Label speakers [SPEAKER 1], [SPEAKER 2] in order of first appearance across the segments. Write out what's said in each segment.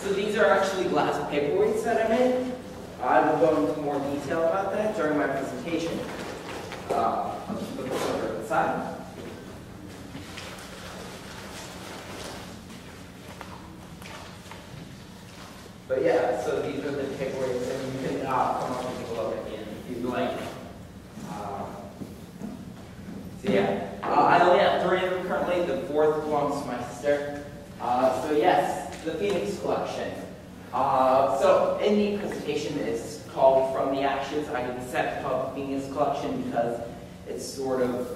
[SPEAKER 1] So these are actually glass paperweights that I made. I will go into more detail about that during my presentation. I'll just put this over to the side. But yeah, so these are the paperweights, and you can come up and take a look at the end if you'd like. So yeah, I only have 3 of them currently. The 4th belongs to my sister. So yes, the Phoenix collection. So in the presentation is called From the Ashes. I decided to call it the Phoenix collection because it sort of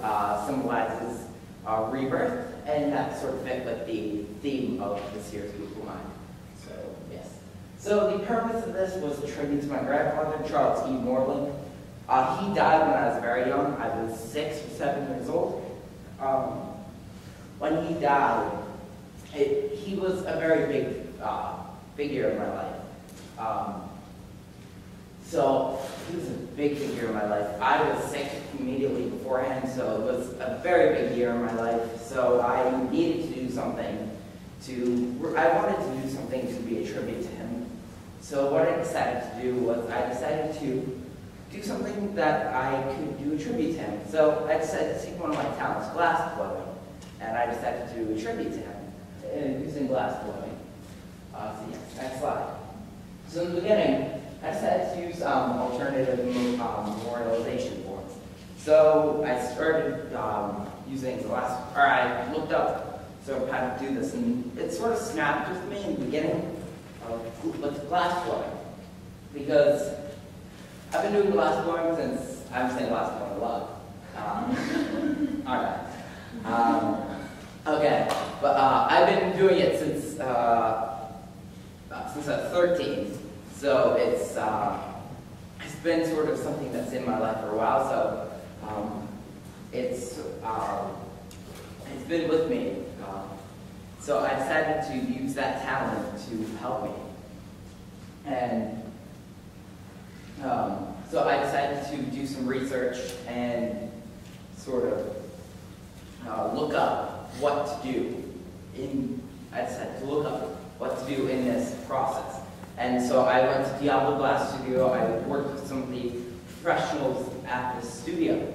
[SPEAKER 1] symbolizes rebirth, and that sort of fit with the theme of this year's Google Mind. So yes. So the purpose of this was a tribute to my grandfather, Charles E. Moreland. He died when I was very young. I was 6 or 7 years old. When he died, he was a very big figure in my life. So he was a big figure in my life. I was sick immediately beforehand, so it was a very big year in my life. So I needed to do something I wanted to do something to be a tribute to him. So what I decided to do was I decided to do something that I could do a tribute to him. So I decided to take one of my talents, glass blowing, and I decided to do a tribute to him using glass blowing. So yes, next slide. So in the beginning, I decided to use alternative memorialization forms. So I started using glass, or I looked up sort of how to do this, and it sort of snapped with me in the beginning with glass blowing, because I've been doing glass blowing since, I'm saying glass blowing a lot. Alright. Okay, but I've been doing it since I was 13. So it's been sort of something that's in my life for a while. So it's been with me. So I decided to use that talent to help me. And so I decided to do some research and sort of look up what to do. I decided to look up what to do in this process. And so I went to Diablo Glass Studio. I worked with some of the professionals at the studio.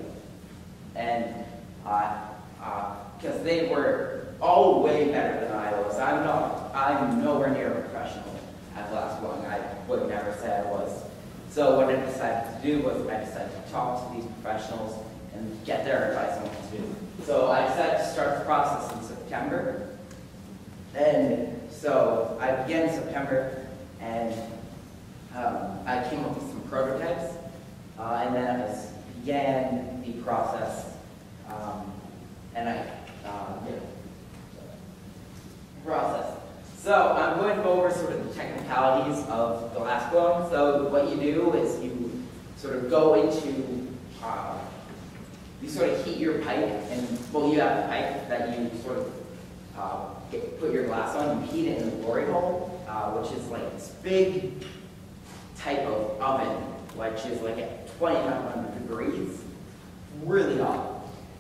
[SPEAKER 1] And because they were all way better than I was. I'm nowhere near a professional at glass blowing. I would never say I was. So what I decided to do was I decided to talk to these professionals and get their advice on what to do. So I decided to start the process in September. And so I began in September, and I came up with some prototypes, and then I began the process, process. So I'm going to go over sort of the technicalities of glass blowing. So what you do is you sort of go into, you sort of heat your pipe, and well, you have a pipe that you sort of put your glass on. You heat it in the glory hole, which is like this big type of oven, which is like at 2,900 degrees, really hot.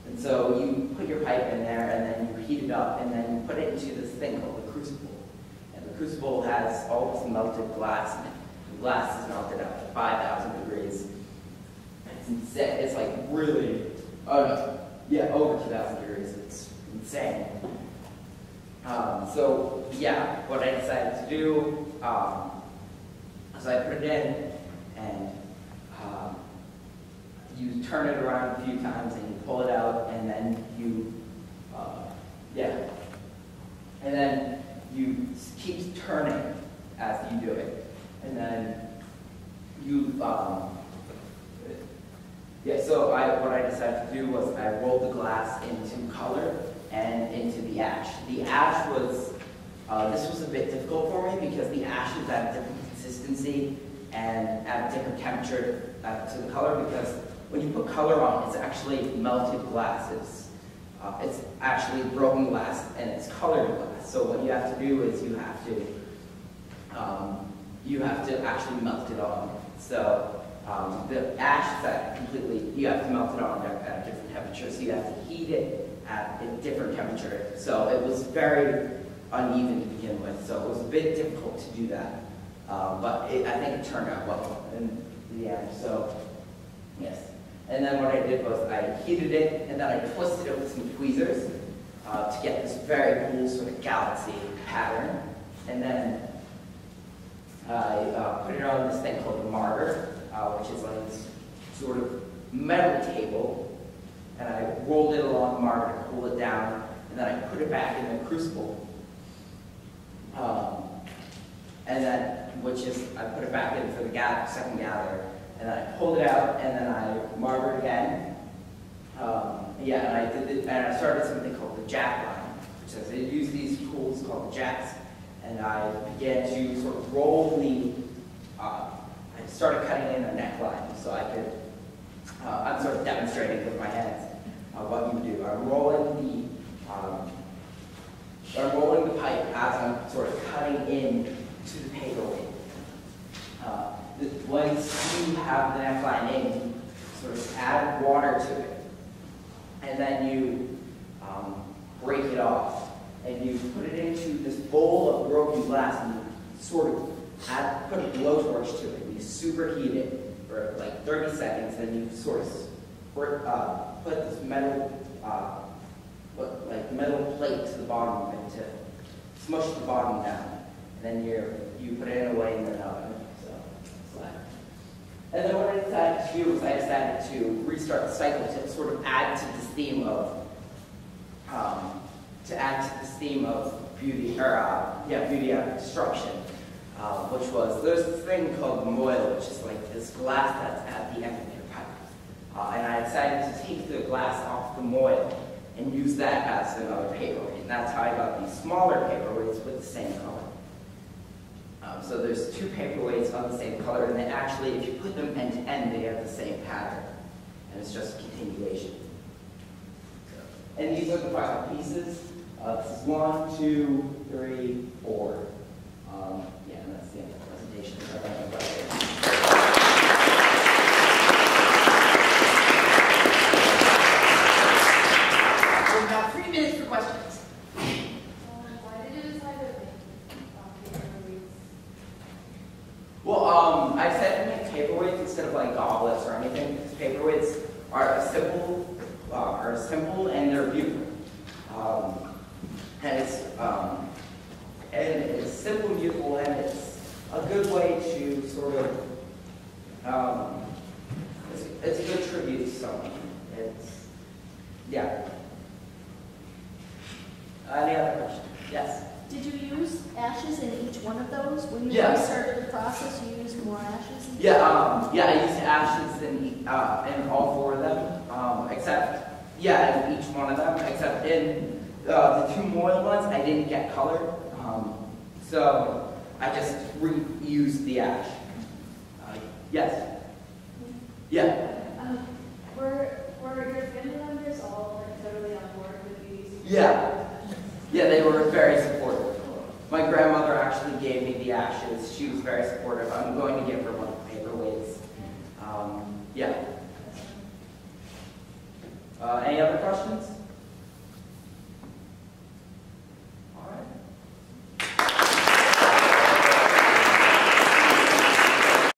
[SPEAKER 1] And so you put your pipe in there, and then you heat it up, and then you put it into this thing called the crucible. And the crucible has all this melted glass in it. The glass is melted up to 5,000 degrees. It's insane. It's like really, over 2,000 degrees. It's insane. So yeah, what I decided to do is I put it in, and you turn it around a few times, and you pull it out, and then you, and then you keep turning as you do it, and then you, so what I decided to do was I rolled the glass into color and into the ash. The ash was, this was a bit difficult for me because the ash is at a different consistency and at a different temperature to the color, because when you put color on, it's actually melted glass. It's actually broken glass, and it's colored glass. So what you have to do is you have to actually melt it on. So the ash is at you have to melt it on at a different temperature. So you have to heat it at a different temperature. So it was very uneven to begin with, so it was a bit difficult to do that. But I think it turned out well in the end, so yes. And then what I did was I heated it, and then I twisted it with some tweezers to get this very cool sort of galaxy pattern. And then I put it on this thing called the Marlboro, which is like this sort of metal table, and I rolled it along the Marlboro to cool it down, and then I put it back in the crucible. And then, I put it back in for the second gather, and then I pulled it out, and then I marbled again. Yeah, and I did it, and I started something called the jack line, which is I use these tools called the jacks, and I began to sort of roll I started cutting in a neckline, so I could, I'm sort of demonstrating with my hands what you do. I'm rolling the pipe as I'm sort of cutting in to the paperweight. Once you have the neckline in, you sort of add water to it, and then you break it off, and you put it into this bowl of broken glass, and you sort of put a blowtorch to it, and you superheat it for like 30 seconds, and you sort of put this metal plate to the bottom of it to smush the bottom down, and then you put it away in the oven. And then what I decided to do was I decided to restart the cycle to sort of add to this theme of beauty, or beauty out of destruction, which was there's this thing called moil, which is like this glass that's at the end of your pipe, and I decided to take the glass off the moil and use that as another paperweight, and that's how I got these smaller paperweights with the same color. So there's two paperweights of the same color, and they actually, if you put them end to end, they have the same pattern, and it's just a continuation. And these are the final pieces. This is 1, 2, 3, 4. Yeah, and that's the end of the presentation.
[SPEAKER 2] We've got 3 minutes for questions.
[SPEAKER 3] Why did you decide to make paperweights?
[SPEAKER 1] Well, I said to make paperweights instead of like goblets or anything, because paperweights are simple and they're beautiful. And it's simple and beautiful, and it's a good way to sort of, it's a good tribute to someone. Yeah. Any other questions? Yes?
[SPEAKER 4] Did you use ashes in each one of those? When you
[SPEAKER 1] Yes.
[SPEAKER 4] started the process, you used more ashes?
[SPEAKER 1] Yeah, I used ashes in all 4 of them, in each one of them, except in the 2 moil ones, I didn't get color, so I just reused the ash. Yes? Yeah?
[SPEAKER 3] Were your family members all like totally on board with you using?
[SPEAKER 1] Yeah, they were very supportive. My grandmother actually gave me the ashes. She was very supportive. I'm going to give her one of the paperweights. Yeah. Any other questions?